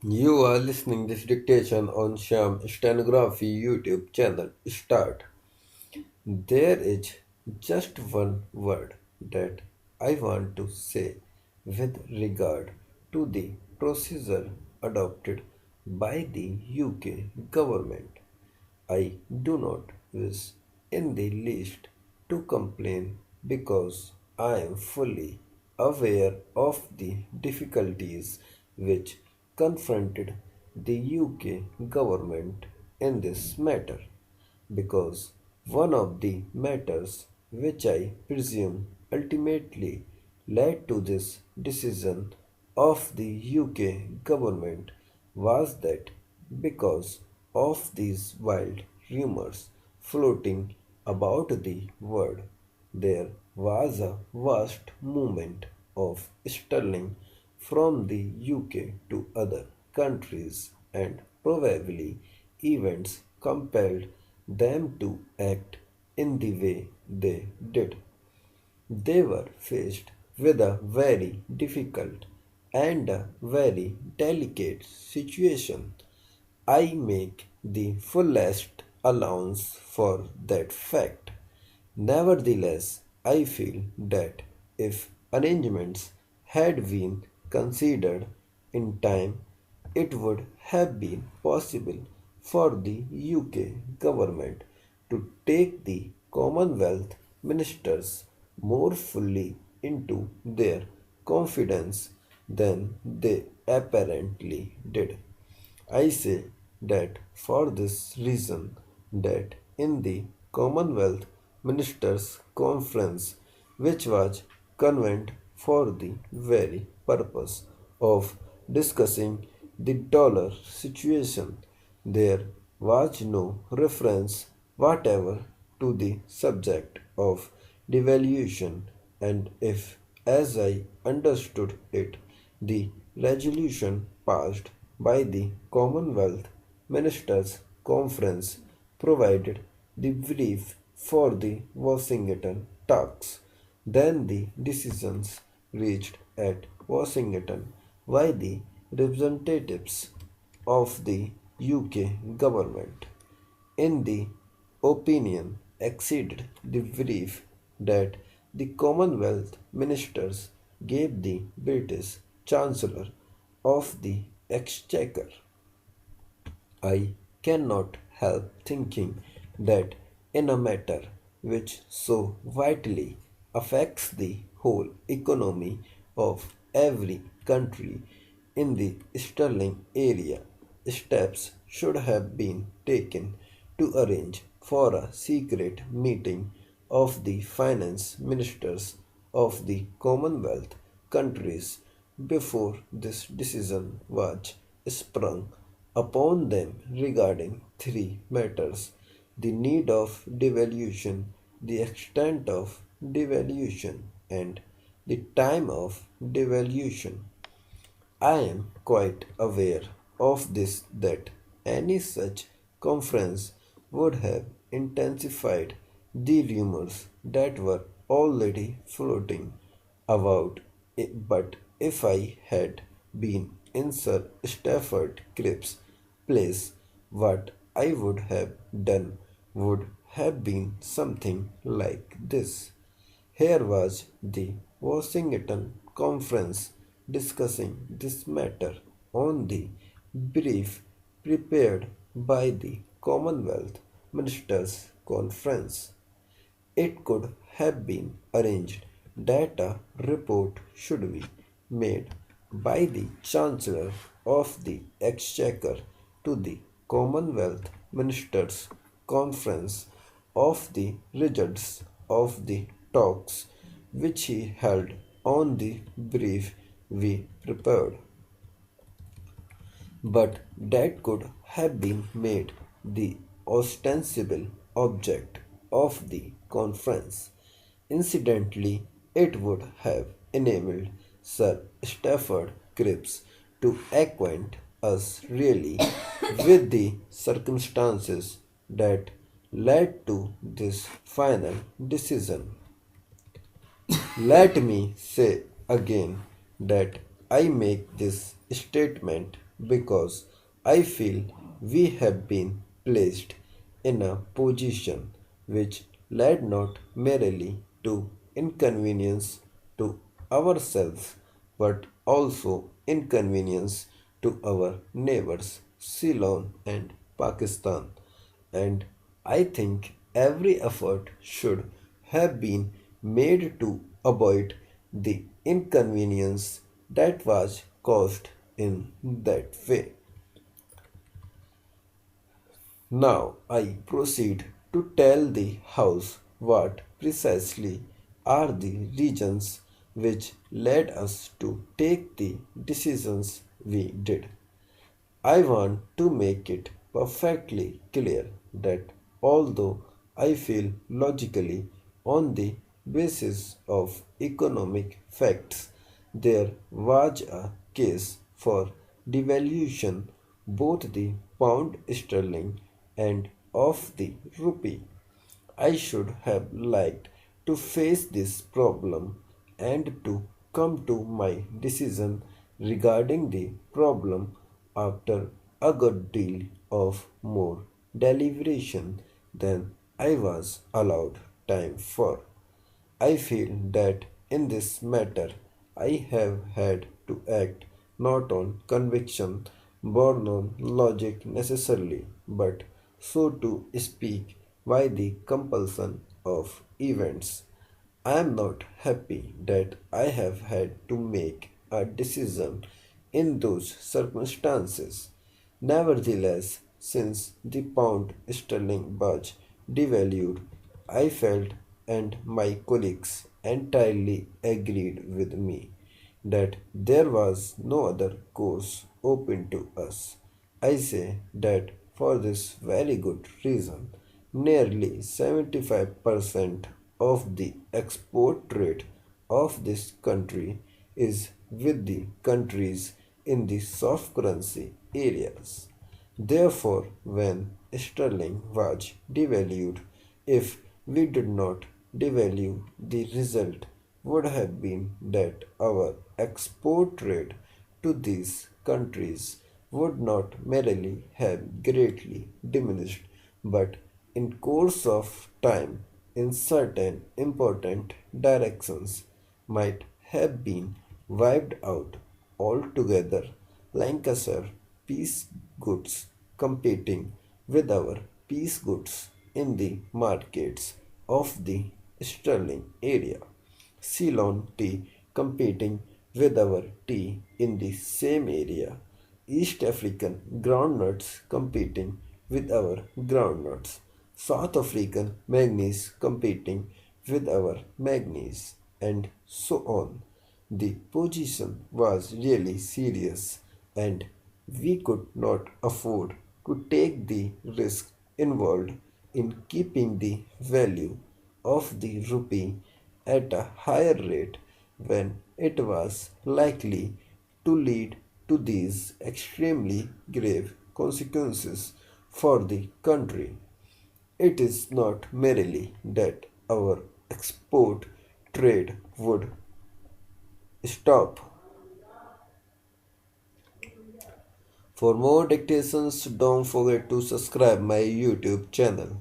You are listening this dictation on Sham Stenography YouTube channel. Start. There is just one word that I want to say with regard to the procedure adopted by the UK government. I do not wish in the least to complain because I am fully aware of the difficulties which confronted the UK government in this matter because one of the matters which I presume ultimately led to this decision of the UK government was that because of these wild rumors floating about the world, there was a vast movement of sterling from the UK to other countries, and probably events compelled them to act in the way they did. They were faced with a very difficult and a very delicate situation. I make the fullest allowance for that fact. Nevertheless, I feel that if arrangements had been considered in time, it would have been possible for the UK government to take the Commonwealth ministers more fully into their confidence than they apparently did. I say that for this reason that in the Commonwealth Ministers' Conference, which was convened for the very purpose of discussing the dollar situation, there was no reference whatever to the subject of devaluation, and if, as I understood it, the resolution passed by the Commonwealth Ministers' Conference provided the brief for the Washington talks. Then the decisions reached at Washington by the representatives of the UK government, in the opinion, exceeded the brief that the Commonwealth ministers gave the British Chancellor of the Exchequer. I cannot help thinking that in a matter which so vitally affects the whole economy of every country in the sterling area, steps should have been taken to arrange for a secret meeting of the finance ministers of the Commonwealth countries before this decision was sprung upon them regarding three matters: the need of devaluation, the extent of devaluation, and the time of devaluation. I am quite aware of this that any such conference would have intensified the rumors that were already floating about. But if I had been in Sir Stafford Cripps' place, what I would have done would have been something like this. Here was the Washington Conference discussing this matter on the brief prepared by the Commonwealth Ministers' Conference. It could have been arranged that a report should be made by the Chancellor of the Exchequer to the Commonwealth Ministers' Conference of the results of the talks which he held on the brief we prepared. But that could have been made the ostensible object of the conference. Incidentally, it would have enabled Sir Stafford Cripps to acquaint us really with the circumstances that led to this final decision. Let me say again that I make this statement because I feel we have been placed in a position which led not merely to inconvenience to ourselves but also inconvenience to our neighbors Ceylon and Pakistan. And I think every effort should have been made to avoid the inconvenience that was caused in that way. Now I proceed to tell the House what precisely are the reasons which led us to take the decisions we did. I want to make it perfectly clear that although I feel logically on the basis of economic facts there was a case for devaluation both the pound sterling and of the rupee. I should have liked to face this problem and to come to my decision regarding the problem after a good deal of more deliberation than I was allowed time for. I feel that in this matter I have had to act not on conviction born on logic necessarily, but so to speak by the compulsion of events. I am not happy that I have had to make a decision in those circumstances. Nevertheless, since the pound sterling was devalued, I felt and my colleagues entirely agreed with me that there was no other course open to us. I say that for this very good reason, nearly 75% of the export trade of this country is with the countries in the soft currency areas. Therefore, when sterling was devalued, if we did not devalue, the result would have been that our export trade to these countries would not merely have greatly diminished, but in course of time in certain important directions might have been wiped out altogether. Lancashire piece goods competing with our piece goods in the markets of the sterling area. Ceylon tea competing with our tea in the same area. East African groundnuts competing with our groundnuts. South African manganese competing with our manganese, and so on. The position was really serious, and we could not afford to take the risk involved in keeping the value of the rupee at a higher rate when it was likely to lead to these extremely grave consequences for the country. It is not merely that our export trade would stop. For more dictations, don't forget to subscribe my YouTube channel.